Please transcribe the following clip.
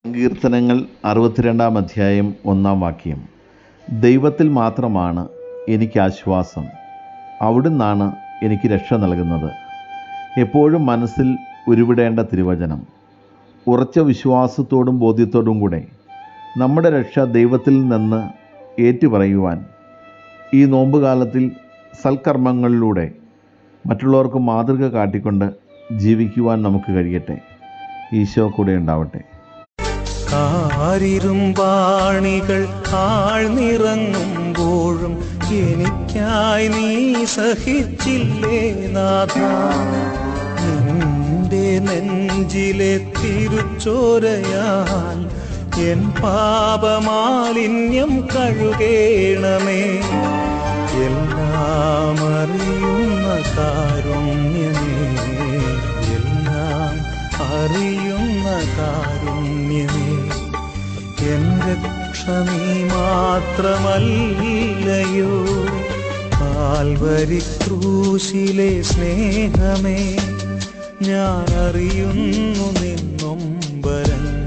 സങ്കീർത്തനങ്ങൾ 62 അധ്യായം 1 ദൈവത്തിൽ മാത്രമാണ് എനിക്ക് ആശ്വാസം. അവിടുന്നാണ് എനിക്ക് രക്ഷ നൽകുന്നത്. എപ്പോഴും മനസ്സിൽ ഉരുവിടേണ്ട തിരുവചനം. ഉറച്ച വിശ്വാസത്തോടും ബോധ്യത്തോടും കൂടെ നമ്മുടെ രക്ഷ ദൈവത്തിൽ നിന്ന് ഏറ്റുപറയുവാൻ ഈ നോമ്പുകാലത്തിൽ സൽക്കർമ്മങ്ങളിലൂടെ മറ്റുള്ളവർക്ക് മാതൃക കാട്ടിക്കൊണ്ട് ജീവിക്കുവാൻ നമുക്ക് കഴിയട്ടെ. ഈശോ കൂടെ ഉണ്ടാവട്ടെ. കാരിരുമ്പാണികൾ ആഴ്ന്നിറങ്ങുമ്പോഴും എനിക്കായി നീ സഹിച്ചില്ലേ നാഥ. നിന്റെ നെഞ്ചിലെ തിരുച്ചോരയാൽ എൻ പാപമാലിന്യം കഴുകേണമേ. എല്ലാം അറിയുന്ന കാരുണ്യമേ, എല്ലാം അറിയുന്ന കാരുണ്യമേ, എൻ രക്ഷ നീ മാത്രമല്ലയോ. കാൽവരി ക്രൂശിലെ സ്നേഹമേ, ഞാൻ അറിയുന്നു നിന്നൊമ്പരം.